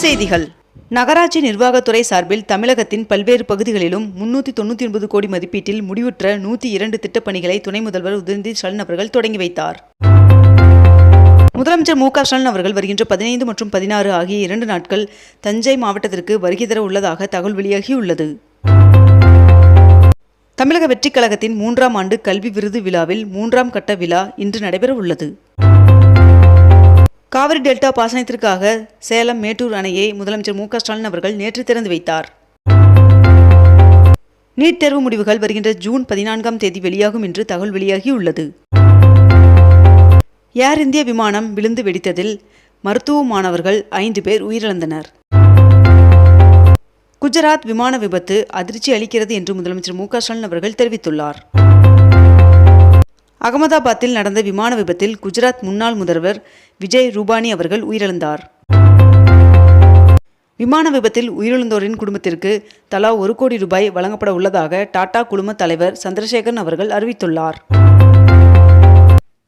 செய்திகள். நகராட்சி நிர்வாகத்துறை சார்பில் தமிழகத்தின் பல்வேறு பகுதிகளிலும் 399 கோடி மதிப்பீட்டில் முடிவுற்ற 102 திட்டப்பணிகளை துணை முதல்வர் உதயநிதி ஸ்டாலின் அவர்கள் தொடங்கி வைத்தார். முதலமைச்சர் மு க ஸ்டாலின் அவர்கள் வருகின்ற 15 மற்றும் 16 ஆகிய 2 நாட்கள் தஞ்சை மாவட்டத்திற்கு வருகை தர உள்ளதாக தகவல் வெளியாகியுள்ளது. தமிழக வெற்றிக் கழகத்தின் 3ஆம் ஆண்டு கல்வி விருது விழாவில் 3ஆம் கட்ட விழா இன்று நடைபெற உள்ளது. காவிரி டெல்டா பாசனத்திற்காக சேலம் மேட்டூர் அணையை முதலமைச்சர் மு க ஸ்டாலின் அவர்கள் நேற்று திறந்து வைத்தார். நீட் தேர்வு முடிவுகள் வருகின்ற ஜூன் 14ஆம் தேதி வெளியாகும் என்று தகவல் வெளியாகியுள்ளது. ஏர் இந்தியா விமானம் விழுந்து வெடித்ததில் மருத்துவ மாணவர்கள் 5 பேர் உயிரிழந்தனர். குஜராத் விமான விபத்து அதிர்ச்சி அளிக்கிறது என்று முதலமைச்சர் மு க ஸ்டாலின் அவர்கள் தெரிவித்துள்ளார். அகமதாபாத்தில் நடந்த விமான விபத்தில் குஜராத் முன்னாள் முதல்வர் விஜய் ரூபானி அவர்கள் உயிரிழந்தார். விமான விபத்தில் உயிரிழந்தோரின் குடும்பத்திற்கு தலா 1 கோடி ரூபாய் வழங்கப்பட உள்ளதாக டாடா குழும தலைவர் சந்திரசேகரன் அவர்கள் அறிவித்துள்ளார்.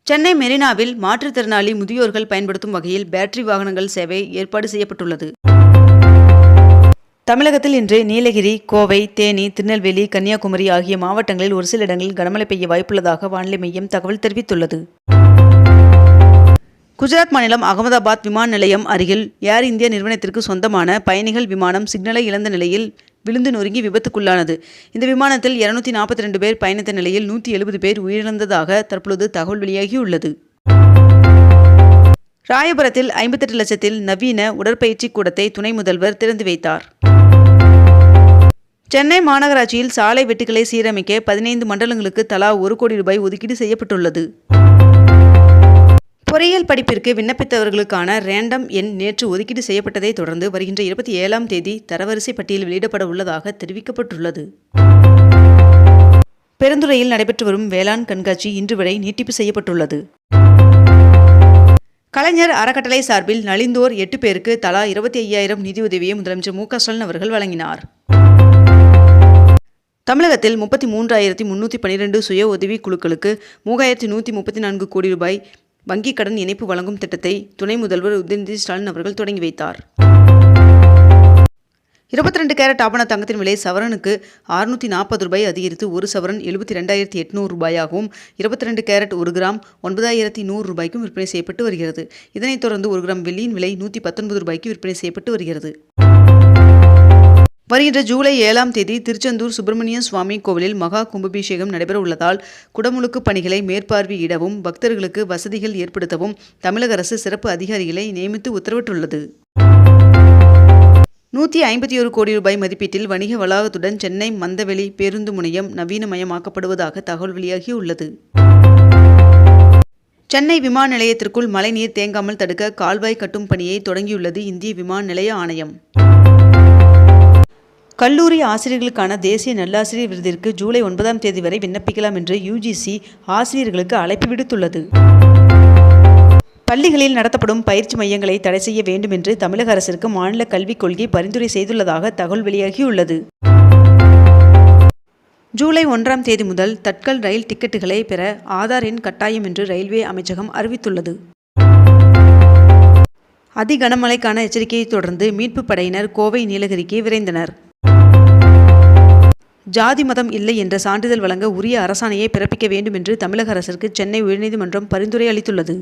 சென்னை மெரினாவில் மாற்றுத்திறனாளி முதியோர்கள் பயன்படுத்தும் வகையில் பேட்டரி வாகனங்கள் சேவை ஏற்பாடு செய்யப்பட்டுள்ளது. தமிழகத்தில் இன்று நீலகிரி, கோவை, தேனி, திருநெல்வேலி, கன்னியாகுமரி ஆகிய மாவட்டங்களில் ஒரு சில இடங்களில் கனமழை பெய்ய வாய்ப்புள்ளதாக வானிலை மையம் தகவல் தெரிவித்துள்ளது. குஜராத் மாநிலம் அகமதாபாத் விமான நிலையம் அருகில் ஏர் இந்தியா நிறுவனத்திற்கு சொந்தமான பயணிகள் விமானம் சிக்னலை இழந்த நிலையில் விழுந்து நொறுங்கி விபத்துக்குள்ளானது. இந்த விமானத்தில் 242 பேர் பயணித்த நிலையில் 170 பேர் உயிரிழந்ததாக தற்பொழுது தகவல் வெளியாகியுள்ளது. ராயபுரத்தில் 58 லட்சத்தில் நவீன உடற்பயிற்சி கூடத்தை துணை முதல்வர் திறந்து வைத்தார். சென்னை மாநகராட்சியில் சாலை வெட்டுக்களை சீரமைக்க 15 மண்டலங்களுக்கு தலா 1 கோடி ரூபாய் ஒதுக்கீடு செய்யப்பட்டுள்ளது. பொறியியல் படிப்பிற்கு விண்ணப்பித்தவர்களுக்கான ரேண்டம் எண் நேற்று ஒதுக்கீடு செய்யப்பட்டதை தொடர்ந்து வருகின்ற 27ஆம் தேதி தரவரிசை பட்டியல் வெளியிடப்பட உள்ளதாக தெரிவிக்கப்பட்டுள்ளது. பெருந்துறையில் நடைபெற்று வரும் வேளாண் கண்காட்சி இன்று வரை நீட்டிப்பு செய்யப்பட்டுள்ளது. கலைஞர் அறக்கட்டளை சார்பில் நலிந்தோர் 8 பேருக்கு தலா 25,000 நிதியுதவியை முதலமைச்சர் மு க ஸ்டாலின் அவர்கள் வழங்கினார். தமிழகத்தில் 33,312 சுய உதவி குழுக்களுக்கு 3,134 கோடி ரூபாய் வங்கிக் கடன் இணைப்பு வழங்கும் திட்டத்தை துணை முதல்வர் உதயநிதி ஸ்டாலின் அவர்கள் தொடங்கி வைத்தார். 22 கேரட் ஆபண தங்கத்தின் விலை சவரனுக்கு 640 ரூபாய் அதிகரித்து 1 சவரன் 72,800 ரூபாயாகவும் 22 கேரட் 1 கிராம் 9,100 ரூபாய்க்கும் விற்பனை செய்யப்பட்டு வருகிறது. இதனைத் தொடர்ந்து 1 கிராம் வெள்ளியின் விலை 119 ரூபாய்க்கு விற்பனை செய்யப்பட்டு வருகிறது. வருகின்ற ஜூலை 7ஆம் தேதி திருச்செந்தூர் சுப்பிரமணிய சுவாமி கோவிலில் மகா கும்பாபிஷேகம் நடைபெற உள்ளதால் குடமுழுக்கு பணிகளை மேற்பார்வையிடவும் பக்தர்களுக்கு வசதிகள் ஏற்படுத்தவும் தமிழக அரசு சிறப்பு அதிகாரிகளை நியமித்து உத்தரவிட்டுள்ளது. 151 கோடி ரூபாய் மதிப்பீட்டில் வணிக வளாகத்துடன் சென்னை மந்தவெளி பேருந்து முனையம் நவீனமயமாக்கப்படுவதாக தகவல் வெளியாகியுள்ளது. சென்னை விமான நிலையத்திற்குள் மழைநீர் தேங்காமல் தடுக்க கால்வாய் கட்டும் பணியை தொடங்கியுள்ளது இந்திய விமான நிலைய ஆணையம். கல்லூரி ஆசிரியர்களுக்கான தேசிய நல்லாசிரியர் விருதிற்கு ஜூலை 9ஆம் தேதி வரை விண்ணப்பிக்கலாம் என்று UGC ஆசிரியர்களுக்கு அழைப்பு விடுத்துள்ளது. பள்ளிகளில் நடத்தப்படும் பயிற்சி மையங்களை தடை செய்ய வேண்டும் என்று தமிழக அரசிற்கு மாநில கல்விக் கொள்கை பரிந்துரை செய்துள்ளதாக தகவல் வெளியாகியுள்ளது. ஜூலை 1ஆம் தேதி முதல் தட்கல் ரயில் டிக்கெட்டுகளை பெற ஆதார் எண் கட்டாயம் என்று ரயில்வே அமைச்சகம் அறிவித்துள்ளது. அதி கனமழைக்கான எச்சரிக்கையை தொடர்ந்து மீட்பு படையினர் கோவை நீலகிரிக்கு விரைந்தனர். ஜாதி மதம் இல்லை என்ற சான்றிதழ் வழங்க உரிய அரசாணையை பிறப்பிக்க வேண்டும் என்று தமிழக அரசிற்கு சென்னை உயர்நீதிமன்றம் பரிந்துரை அளித்துள்ளது.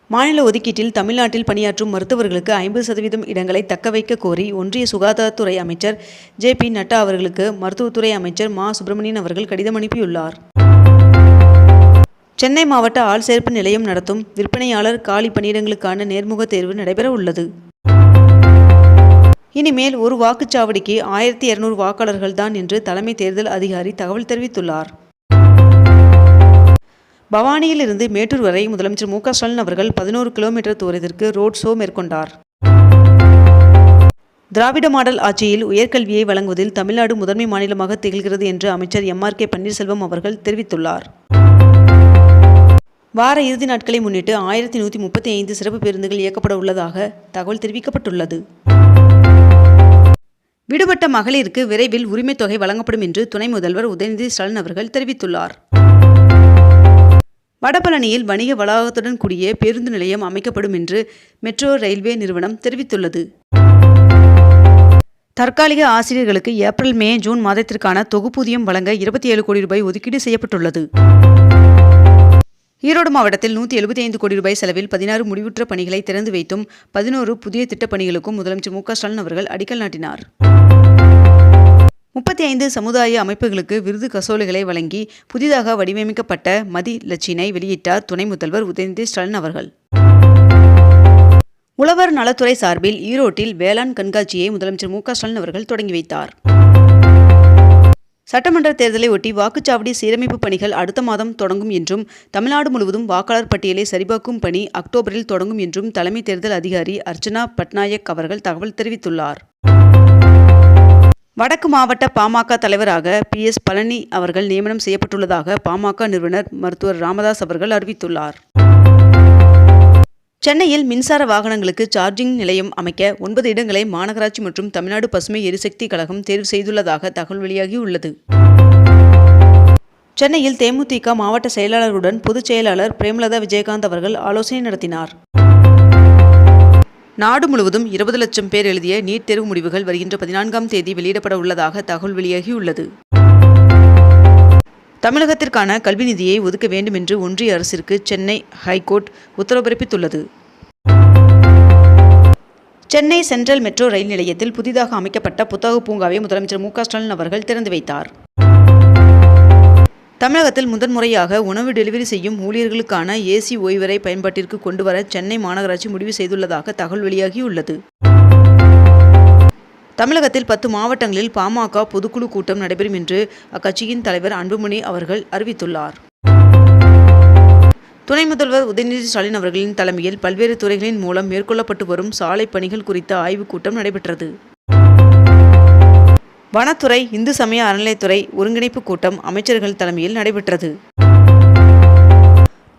மாநில ஒதுக்கீட்டில் தமிழ்நாட்டில் பணியாற்றும் மருத்துவர்களுக்கு 50% இடங்களை தக்க வைக்க கோரி ஒன்றிய சுகாதாரத்துறை அமைச்சர் JP நட்டா அவர்களுக்கு மருத்துவத்துறை அமைச்சர் மா சுப்பிரமணியன் அவர்கள் கடிதம் அனுப்பியுள்ளார். சென்னை மாவட்ட ஆள் சேர்ப்பு நிலையம் நடத்தும் விற்பனையாளர் காலி பணியிடங்களுக்கான நேர்முக தேர்வு நடைபெற உள்ளது. இனிமேல் ஒரு வாக்குச்சாவடிக்கு 1,200 வாக்காளர்கள் தான் என்று தலைமை தேர்தல் அதிகாரி தகவல் தெரிவித்துள்ளார். பவானியில் இருந்து மேட்டூர் வரை முதலமைச்சர் மு க ஸ்டாலின் அவர்கள் 11 கிலோமீட்டர் தூரத்திற்கு ரோட் ஷோ மேற்கொண்டார். திராவிட மாடல் ஆட்சியில் உயர்கல்வியை வழங்குவதில் தமிழ்நாடு முதன்மை மாநிலமாக திகழ்கிறது என்று அமைச்சர் MRK பன்னீர்செல்வம் அவர்கள் தெரிவித்துள்ளார். வார இறுதி நாட்களை முன்னிட்டு 1135 சிறப்பு பேருந்துகள் இயக்கப்பட உள்ளதாக தகவல் தெரிவிக்கப்பட்டுள்ளது. விடுபட்ட மகளிருக்கு விரைவில் உரிமைத் தொகை வழங்கப்படும் என்று துணை முதல்வர் உதயநிதி ஸ்டாலின் அவர்கள் தெரிவித்துள்ளார். வடபழனியில் வணிக வளாகத்துடன் கூடிய பேருந்து நிலையம் அமைக்கப்படும் என்று மெட்ரோ ரயில்வே நிறுவனம் தெரிவித்துள்ளது. தற்காலிக ஆசிரியர்களுக்கு ஏப்ரல், மே, ஜூன் மாதத்திற்கான தொகுப்பூதியம் வழங்க 27 கோடி ரூபாய் ஒதுக்கீடு செய்யப்பட்டுள்ளது. ஈரோடு மாவட்டத்தில் 175 கோடி ரூபாய் செலவில் 16 முடிவுற்ற பணிகளை திறந்து வைத்தும் 11 புதிய திட்டப் பணிகளுக்கும் முதலமைச்சர் மு.க. ஸ்டாலின் அவர்கள் அடிக்கல் நாட்டினார். 35 சமுதாய அமைப்புகளுக்கு விருது கசோலைகளை வழங்கி புதிதாக வடிவமைக்கப்பட்ட மதிலட்சினை வெளியிட்டார் துணை முதல்வர் உதயநிதி ஸ்டாலின் அவர்கள். உழவர் நலத்துறை சார்பில் ஈரோட்டில் வேளாண் கண்காட்சியை முதலமைச்சர் மு.க. ஸ்டாலின் அவர்கள் தொடங்கி வைத்தார். சட்டமன்ற தேர்தலை ஒட்டி வாக்குச்சாவடி சீரமைப்பு பணிகள் அடுத்த மாதம் தொடங்கும் என்றும், தமிழ்நாடு முழுவதும் வாக்காளர் பட்டியலை சரிபார்க்கும் பணி அக்டோபரில் தொடங்கும் என்றும் தலைமை தேர்தல் அதிகாரி அர்ச்சனா பட்நாயக் அவர்கள் தகவல் தெரிவித்துள்ளார். வடக்கு மாவட்ட பாமக தலைவராக PS பழனி அவர்கள் நியமனம் செய்யப்பட்டுள்ளதாக பாமக நிறுவனர் மருத்துவர் ராமதாஸ் அவர்கள் அறிவித்துள்ளார். சென்னையில் மின்சார வாகனங்களுக்கு சார்ஜிங் நிலையம் அமைக்க 9 இடங்களை மாநகராட்சி மற்றும் தமிழ்நாடு பசுமை எரிசக்தி கழகம் தேர்வு செய்துள்ளதாக தகவல் வெளியாகியுள்ளது. சென்னையில் தேமுதிக மாவட்ட செயலாளருடன் பொதுச் செயலாளர் பிரேமலதா விஜயகாந்த் அவர்கள் ஆலோசனை நடத்தினார். நாடு முழுவதும் 20 லட்சம் பேர் எழுதிய நீட் தேர்வு முடிவுகள் வருகின்ற 14ஆம் தேதி வெளியிடப்பட உள்ளதாக தகவல் வெளியாகியுள்ளது. தமிழகத்திற்கான கல்வி நிதியை ஒதுக்க வேண்டும் என்று ஒன்றிய அரசிற்கு சென்னை ஹைகோர்ட் உத்தரவு பிறப்பித்துள்ளது. சென்னை சென்ட்ரல் மெட்ரோ ரயில் நிலையத்தில் புதிதாக அமைக்கப்பட்ட புத்தக பூங்காவை முதலமைச்சர் மு.க. ஸ்டாலின் அவர்கள் திறந்து வைத்தார். தமிழகத்தில் முதன்முறையாக உணவு டெலிவரி செய்யும் ஊழியர்களுக்கான AC ஓய்வறை பயன்பாட்டிற்கு கொண்டுவர சென்னை மாநகராட்சி முடிவு செய்துள்ளதாக தகவல் வெளியாகியுள்ளது. தமிழகத்தில் 10 மாவட்டங்களில் பாமக பொதுக்குழு கூட்டம் நடைபெறும் என்று அக்கட்சியின் தலைவர் அன்புமணி அவர்கள் அறிவித்துள்ளார். துணை முதல்வர் உதயநிதி ஸ்டாலின் அவர்களின் தலைமையில் பல்வேறு துறைகளின் மூலம் மேற்கொள்ளப்பட்டு வரும் சாலை பணிகள் குறித்த ஆய்வுக் கூட்டம் நடைபெற்றது. வனத்துறை, இந்து சமய அறநிலையத்துறை ஒருங்கிணைப்பு கூட்டம் அமைச்சர்கள் தலைமையில் நடைபெற்றது.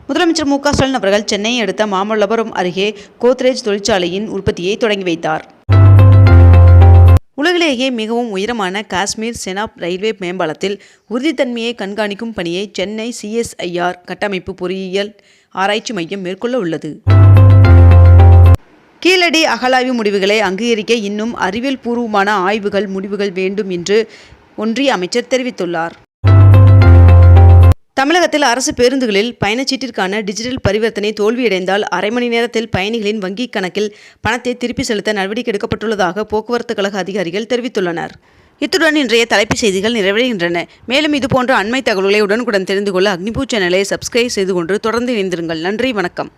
முதலமைச்சர் மு.க. ஸ்டாலின் அவர்கள் சென்னையை அடுத்த மாமல்லபுரம் அருகே கோத்ரேஜ் தொழிற்சாலையின் உற்பத்தியை தொடங்கி வைத்தார். உலகிலேயே மிகவும் உயரமான காஷ்மீர் செனாப் ரயில்வே மேம்பாலத்தில் உறுதித்தன்மையை கண்காணிக்கும் பணியை சென்னை CSIR கட்டமைப்பு பொறியியல் ஆராய்ச்சி மையம் மேற்கொள்ள உள்ளது. கீழடி அகழாய்வு முடிவுகளை அங்கீகரிக்க இன்னும் அறிவியல் பூர்வமான ஆய்வுகள் முடிவுகள் வேண்டும் என்று ஒன்றிய அமைச்சர் தெரிவித்துள்ளார். தமிழகத்தில் அரசு பேருந்துகளில் பயணச்சீட்டிற்கான டிஜிட்டல் பரிவர்த்தனை தோல்வியடைந்தால் அரை மணி நேரத்தில் பயணிகளின் வங்கிக் கணக்கில் பணத்தை திருப்பி செலுத்த நடவடிக்கை எடுக்கப்பட்டுள்ளதாக போக்குவரத்து கழக அதிகாரிகள் தெரிவித்துள்ளனர். இத்துடன் இன்றைய தலைப்புச் செய்திகள் நிறைவடைகின்றன. மேலும் இதுபோன்ற அண்மை தகவல்களை உடனுக்குடன் தெரிந்து கொள்ள அக்னிபூ சேனலை சப்ஸ்கிரைப் செய்து கொண்டு தொடர்ந்து இணைந்திருங்கள். நன்றி, வணக்கம்.